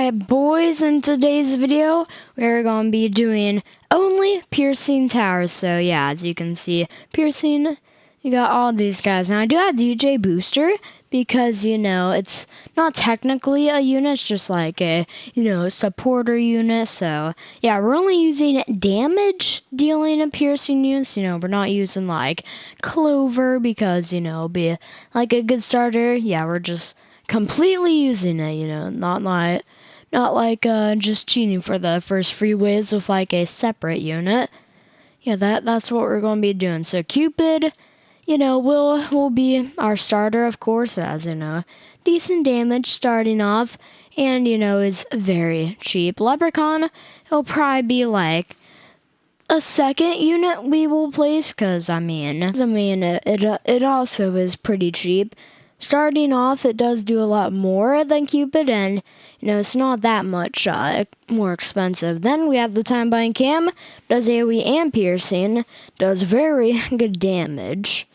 Alright boys, in today's video we're going to be doing only piercing towers. So yeah, as you can see, piercing, you got all these guys. Now I do have DJ Booster because, you know, it's not technically a unit, it's just like a, you know, supporter unit. So yeah, we're only using damage dealing and piercing units. You know, we're not using like Clover because, you know, it'll be like a good starter. Yeah, we're just completely using it, you know, not like just cheating for the first free waves with like a separate unit. Yeah, that's what we're going to be doing. So Cupid, you know, will be our starter, of course, as you know, decent damage starting off, and you know is very cheap. Leprechaun, he'll probably be like a second unit we will place, cause I mean it also is pretty cheap. Starting off, it does do a lot more than Cupid, and you know it's not that much more expensive. Then we have the Time Bunny Cam, does AoE and piercing, does very good damage.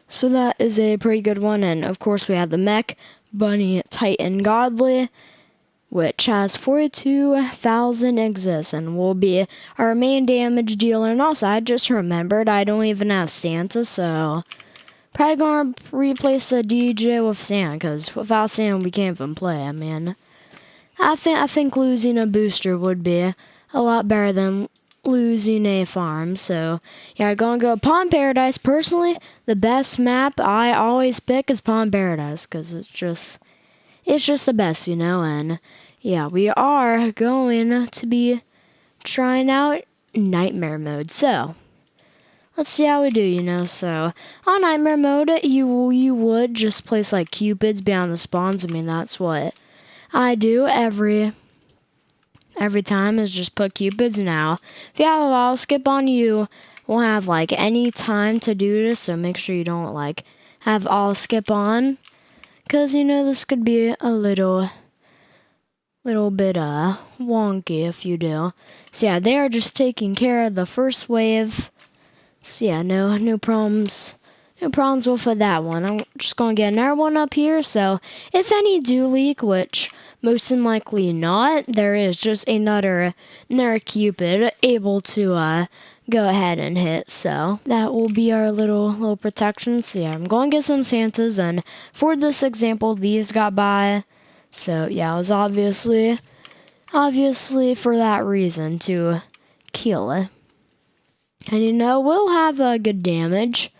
So that is a pretty good one, and of course we have the Mech Titan Bunny, which has 42,000 exists and will be our main damage dealer. And also, I just remembered I don't even have Santa, so probably gonna replace a DJ with Santa, because without Santa we can't even play. I mean, I think losing a booster would be a lot better than losing a farm. So yeah, gonna go Pond Paradise. Personally, the best map I always pick is Pond Paradise, because it's just the best, you know. And yeah, we are going to be trying out nightmare mode. So let's see how we do, you know. So on nightmare mode, you would just place like Cupids beyond the spawns. I mean, that's what I do every time, is just put Cupids. Now if you have a wall skip on, you won't have like any time to do this, so make sure you don't like have all skip on, because you know this could be a little bit wonky if you do. So yeah, they are just taking care of the first wave. So yeah, no problems with that one. I'm just gonna get another one up here, so if any do leak, which most than likely not, there is just another Cupid able to go ahead and hit. So that will be our little protection. So yeah, I'm going to get some Santas, and for this example, these got by. So yeah, it was obviously for that reason, to kill it. And you know, we'll have good damage.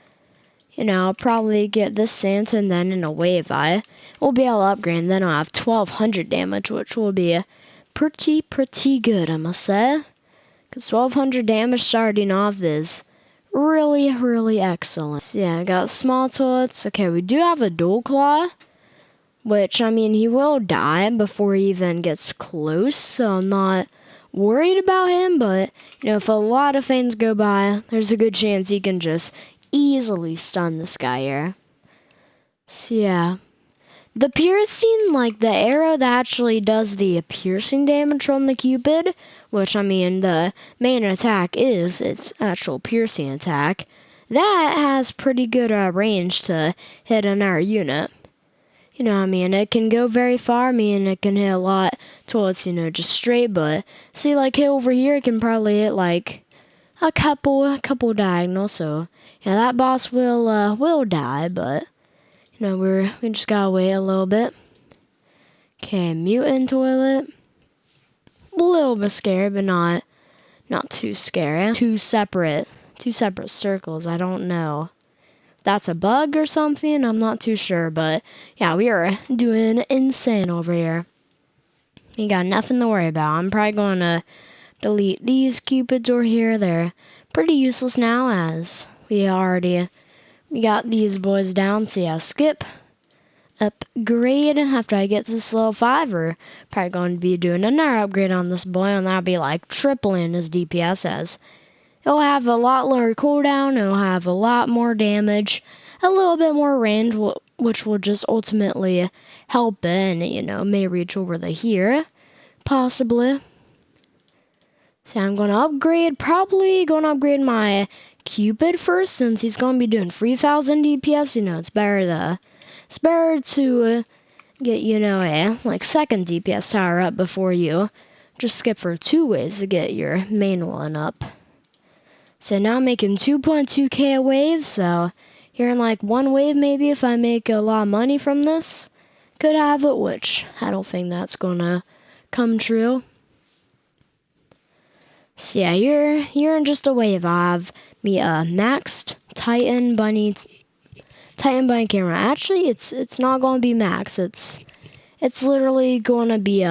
You know, I'll probably get this Santa, and then in a wave we'll be able to upgrade, and then I'll have 1200 damage, which will be pretty good, I must say. Because 1200 damage starting off is really excellent. So yeah, I got small toilets. Okay, we do have a dual claw, which, I mean, he will die before he even gets close, so I'm not worried about him. But, you know, if a lot of things go by, there's a good chance he can just easily stun this guy here. So, yeah. The piercing, like the arrow that actually does the piercing damage from the Cupid, which, I mean, the main attack is its actual piercing attack, that has pretty good range to hit another unit. You know, I mean, it can go very far. I mean, it can hit a lot towards, you know, just straight. But see, like hit over here, it can probably hit like a couple diagonals. So yeah, that boss will die. But you know, we just gotta wait a little bit. Okay, mutant toilet. A little bit scary, but not too scary. Two separate circles. I don't know. That's a bug or something, I'm not too sure, but yeah, we are doing insane over here. We got nothing to worry about. I'm probably going to delete these Cupids over here. They're pretty useless now, as we got these boys down. So yeah, skip, upgrade. After I get this level 5, we're probably going to be doing another upgrade on this boy, and that'll be like tripling his DPS, as it'll have a lot lower cooldown, it'll have a lot more damage, a little bit more range, which will just ultimately help it, and, you know, may reach over the here, possibly. So I'm going to upgrade, probably going to upgrade my Cupid first, since he's going to be doing 3,000 DPS. You know, it's better to get, a like second DPS tower up before you just skip for 2 waves to get your main one up. So now I'm making 2.2k a wave, so here in like 1 wave maybe if I make a lot of money from this, could have it, which I don't think that's gonna come true. So yeah, you're in just a wave. I have me maxed Titan Bunny camera. Actually, it's not gonna be max. It's literally gonna be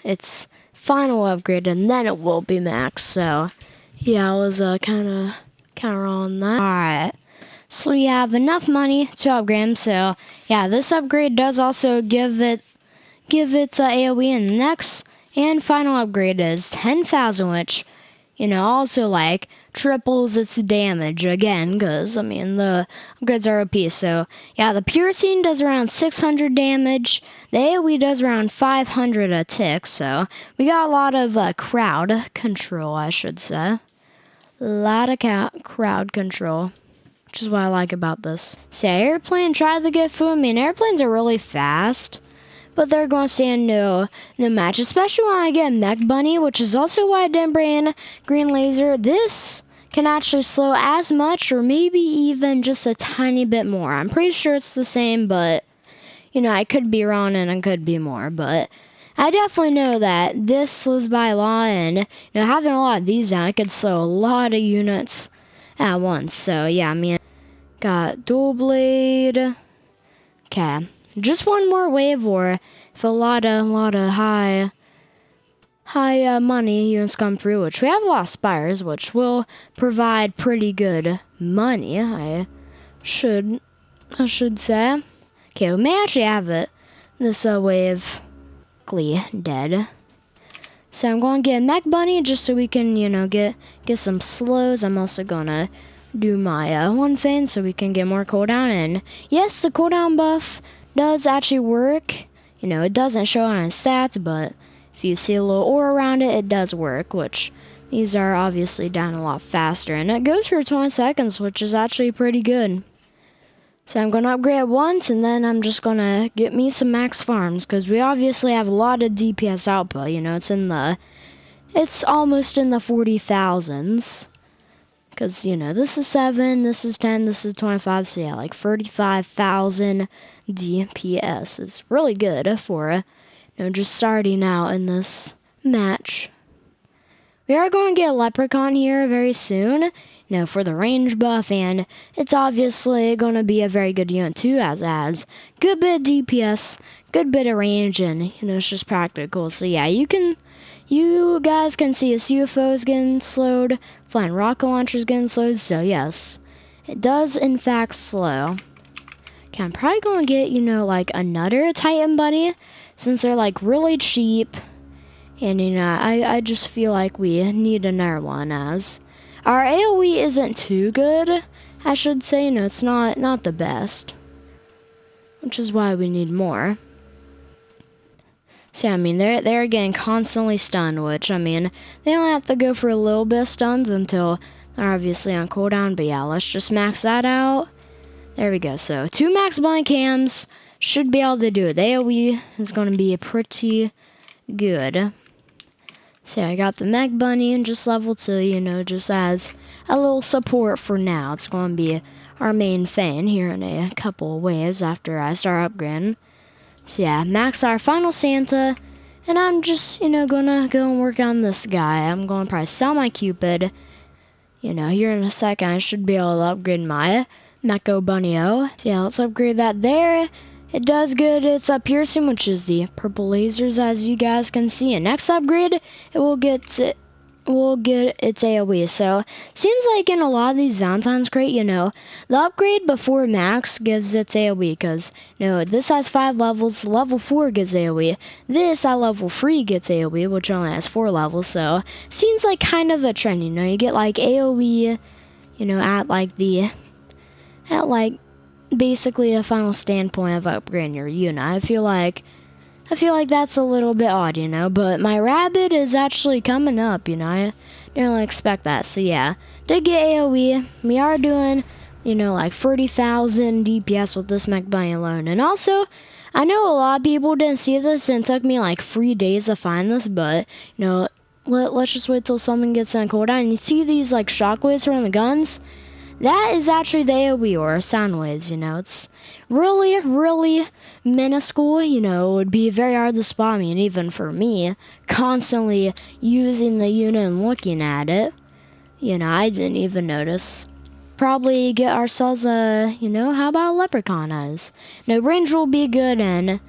its final upgrade, and then it will be max. So yeah, I was kind of wrong on that. All right. So we have enough money to upgrade him. So yeah, this upgrade does also give it AoE, and the next and final upgrade is 10,000, which also like triples its damage again, because I mean the upgrades are OP. So yeah, the piercing does around 600 damage. The AoE does around 500 a tick. So we got a lot of crowd control, I should say. A lot of crowd control, which is what I like about this. So yeah, airplane tried to get food. I mean, airplanes are really fast, but they're going to stand no match, especially when I get Mech Bunny, which is also why I didn't bring green laser. This can actually slow as much or maybe even just a tiny bit more. I'm pretty sure it's the same, but I could be wrong and it could be more, but I definitely know that this slows by a lot, and having a lot of these down, I could slow a lot of units at once. So yeah, I mean, got dual blade. Okay, just one more wave, or if a lot of high money units come through, which we have a lot of spires, which will provide pretty good money. I should say. Okay, we may actually have it this wave dead. So I'm going to get a Mech Bunny just so we can, get some slows. I'm also going to do my one thing so we can get more cooldown. And yes, the cooldown buff does actually work. It doesn't show on its stats, but if you see a little aura around it, it does work, which these are obviously down a lot faster. And it goes for 20 seconds, which is actually pretty good. So I'm going to upgrade once, and then I'm just going to get me some max farms, because we obviously have a lot of DPS output. It's almost in the 40,000s. Because, this is 7, this is 10, this is 25, so yeah, like 35,000 DPS. It's really good for, just starting out in this match. We are going to get a Leprechaun here very soon, for the range buff, and it's obviously going to be a very good unit too, as it has good bit of DPS, good bit of range, and, it's just practical. So yeah, you guys can see its UFOs getting slowed, flying rocket launchers getting slowed, so yes, it does in fact slow. Okay, I'm probably going to get, like another Titan Bunny, since they're like really cheap. And, I just feel like we need another one, as our AoE isn't too good, I should say. It's not the best, which is why we need more. So, I mean, they're getting constantly stunned, which, I mean, they only have to go for a little bit of stuns until they're obviously on cooldown. But yeah, let's just max that out. There we go. So, 2 max blind cams should be able to do it. The AoE is going to be pretty good. So I got the Mech Bunny and just level 2, just as a little support for now. It's going to be our main thing here in a couple of waves after I start upgrading. So yeah, max our final Santa, and I'm just, gonna go and work on this guy. I'm going to probably sell my Cupid. Here in a second I should be able to upgrade my Mecho Bunny-O. So yeah, let's upgrade that there. It does good. It's a piercing, which is the purple lasers, as you guys can see. And next upgrade, it will get its AoE. So seems like in a lot of these Valentine's crate, the upgrade before max gives its AoE, because this has 5 levels. Level 4 gets AoE. This at level 3 gets AoE, which only has 4 levels. So seems like kind of a trend. You get like AoE, at like basically a final standpoint of upgrading your unit. I feel like that's a little bit odd, but my rabbit is actually coming up, I didn't really expect that. So yeah, did get AoE. We are doing you know, like 30,000 DPS with this Mech Bunny alone. And also, I know a lot of people didn't see this, and it took me like 3 days to find this, but, you know, let's just wait till someone gets on cooldown. You see these like shockwaves from the guns? That is actually the AoE or sound waves, you know. It's really, really minuscule, you know. It would be very hard to spot me, and even for me, constantly using the unit and looking at it, you know, I didn't even notice. Probably get ourselves a, you know, how about Leprechaun eyes? No, range will be good, and,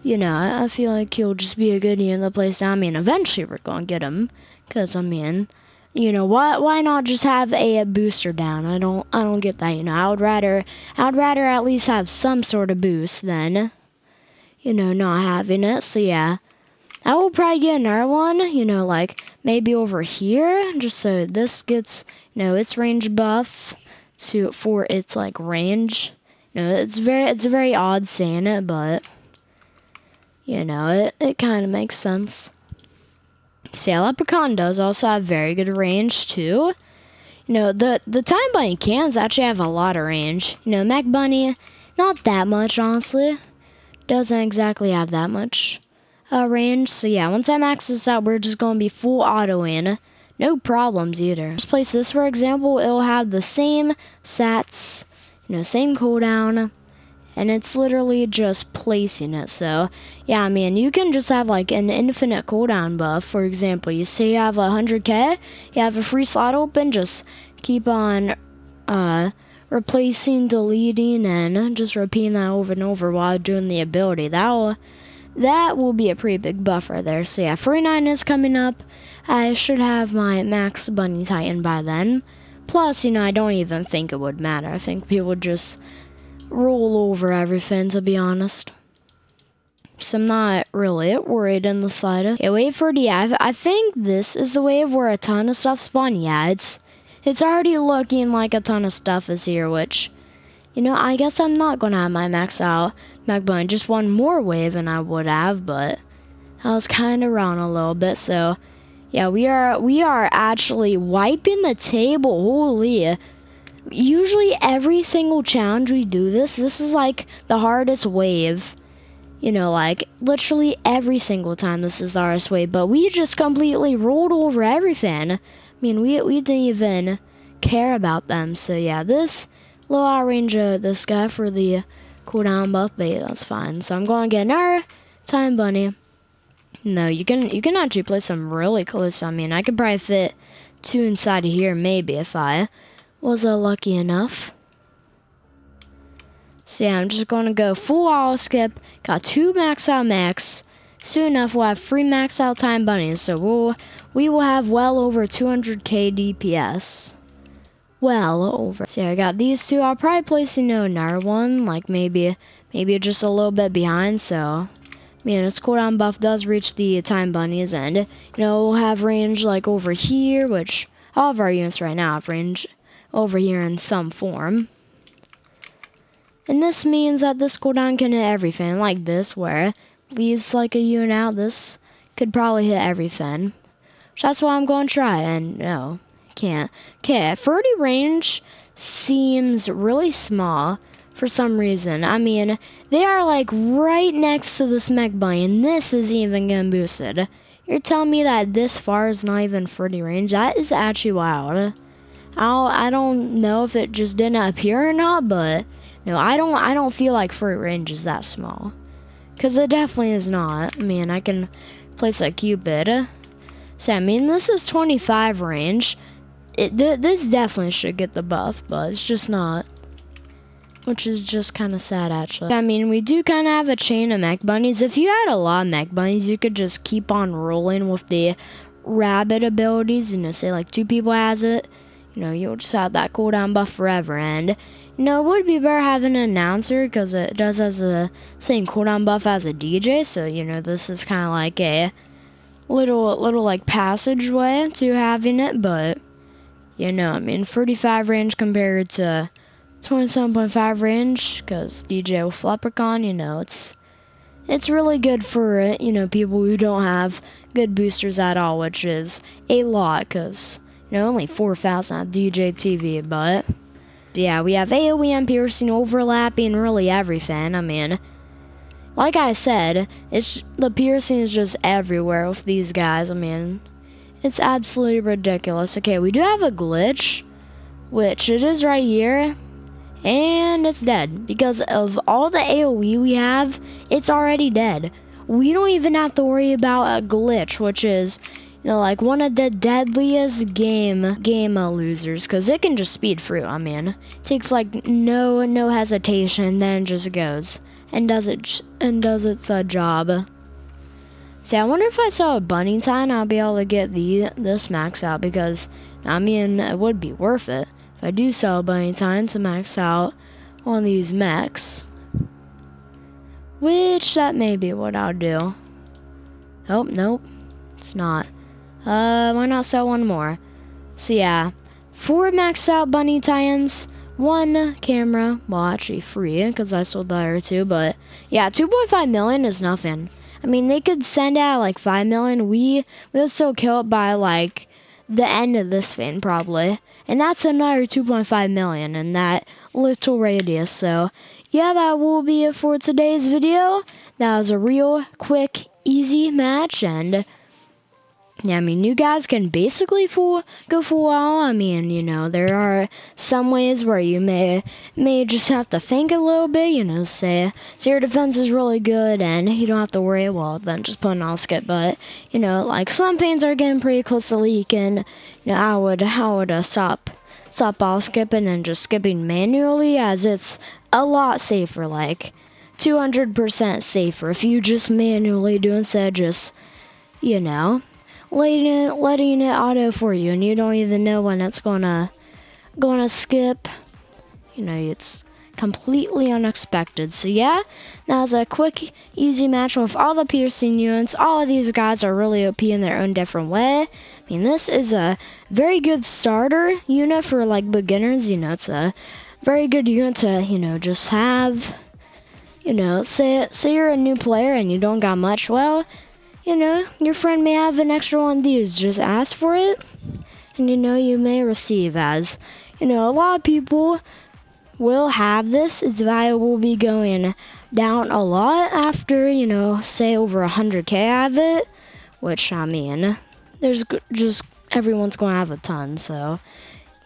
you know, I feel like he'll just be a good unit to place down. I mean, eventually we're gonna get him, because, I mean, you know, why not just have a booster down? I don't get that, you know. I would rather at least have some sort of boost than, you know, not having it. So yeah, I will probably get another one, you know, like maybe over here, just so this gets, you know, its range buff for its like range. You know, it's very odd saying it, but you know, it kind of makes sense. So yeah, Leprechaun does also have very good range too. You know, the Time Bunny cans actually have a lot of range. You know, Mech Bunny, not that much, honestly. Doesn't exactly have that much range. So yeah, once I max this out, we're just going to be full auto in. No problems either. Just place this, for example, it'll have the same sats, you know, same cooldown. And it's literally just placing it. So, yeah, I mean, you can just have, like, an infinite cooldown buff. For example, you say you have 100k, you have a free slot open, just keep on replacing, deleting, and just repeating that over and over while doing the ability. That will be a pretty big buff right there. So, yeah, 49 is coming up. I should have my max Bunny Titan by then. Plus, you know, I don't even think it would matter. I think people would just roll over everything, to be honest. So I'm not really worried in the slightest. Okay, wait for the I think this is the wave where a ton of stuff spawn. Yeah, it's already looking like a ton of stuff is here, which, you know, I guess I'm not gonna have my max out Mech Bunny. Just one more wave and I would have, but I was kind of wrong a little bit. So yeah, we are actually wiping the table. Holy. Usually every single challenge we do this is like the hardest wave. You know, like literally every single time this is the hardest wave, but we just completely rolled over everything. I mean, we didn't even care about them. So yeah, this little outrange this guy for the cooldown buff, but yeah, that's fine. So I'm going to get another Time Bunny. No, you can actually play some really close. I mean, I could probably fit 2 inside of here maybe if I was lucky enough. So yeah, I'm just going to go full auto skip. Got 2 max out max. Soon enough, we'll have 3 max out Time Bunnies. So we will have well over 200k DPS. Well over. So yeah, I got these 2. I'll probably place, you know, another one, like maybe just a little bit behind. So I mean, its cooldown buff does reach the Time Bunnies, and you know, we'll have range like over here, which all of our units right now have range over here in some form. And this means that this cooldown can hit everything, like this, where it leaves like a unit out. This could probably hit everything. So that's what I'm going to try, and no, can't. Okay, 30 range seems really small for some reason. I mean, they are like right next to this Mech Bunny, and this is even getting boosted. You're telling me that this far is not even 30 range? That is actually wild. I don't know if it just didn't appear or not, but no, I don't feel like fruit range is that small, because it definitely is not. I mean, I can place a Cupid. So I mean, this is 25 range. This definitely should get the buff, but it's just not, which is just kind of sad actually. I mean, we do kind of have a chain of Mech Bunnies. If you had a lot of Mech Bunnies, you could just keep on rolling with the rabbit abilities. You know, say like 2 people has it. You know, you'll just have that cooldown buff forever. And, you know, it would be better having an announcer, because it does has the same cooldown buff as a DJ. So, you know, this is kind of like a little like passageway to having it. But, you know, I mean, 35 range compared to 27.5 range, because DJ with Leprechaun, you know, it's really good for, you know, people who don't have good boosters at all, which is a lot, because, you know, only 4,000 on DJ TV, but Yeah, we have AoE and piercing overlapping really everything. I mean, like I said, the piercing is just everywhere with these guys. I mean, it's absolutely ridiculous. Okay, we do have a glitch, which it is right here, and it's dead. Because of all the AoE we have, it's already dead. We don't even have to worry about a glitch, which is, like one of the deadliest game losers, because it can just speed through. I mean, it takes like no hesitation, then just goes and does its job. See, I wonder if I saw a Bunny Titan, I'll be able to get this max out, because I mean, it would be worth it if I do sell a Bunny Titan to max out one of these mechs, which that may be what I'll do. Oh, nope, it's not. Why not sell one more? So yeah, 4 maxed out Bunny Titans, 1 camera, well actually 3 because I sold the other 2, but yeah, 2.5 million is nothing. I mean, they could send out like 5 million, we would still kill it by like the end of this thing probably, and that's another 2.5 million in that little radius. So yeah, that will be it for today's video. That was a real quick, easy match, and yeah, I mean, you guys can basically go full all. I mean, there are some ways where you may just have to think a little bit, say your defense is really good and you don't have to worry, well, then just put an all skip. But, like some things are getting pretty close to leak, and, I would stop all skipping and just skipping manually, as it's a lot safer, like 200% safer if you just manually do instead of just, letting it auto for you, and you don't even know when it's gonna skip. It's completely unexpected. So yeah, that was a quick, easy match with all the piercing units. All of these guys are really OP in their own different way. I mean, this is a very good starter unit for like beginners. It's a very good unit to just have. Say you're a new player and you don't got much. Well, your friend may have an extra one of these. Just ask for it, and you may receive, as a lot of people will have this. Its value will be going down a lot after, say over 100k of it, which, I mean, there's just everyone's going to have a ton. So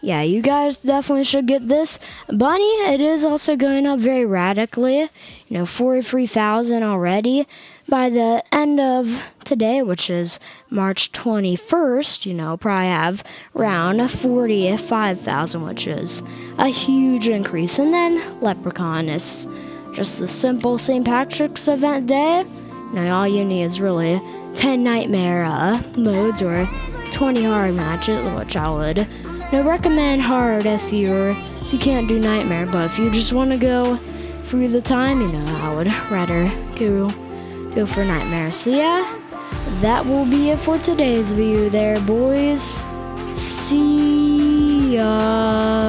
yeah, you guys definitely should get this. Bunny, it is also going up very radically, 43,000 already. By the end of today, which is March 21st, probably have around 45,000, which is a huge increase. And then Leprechaun is just a simple St. Patrick's event day. All you need is really 10 nightmare modes or 20 hard matches, which I would recommend hard if you can't do nightmare. But if you just want to go through the time, I would rather go for nightmare. So yeah, that will be it for today's video there, boys. See ya.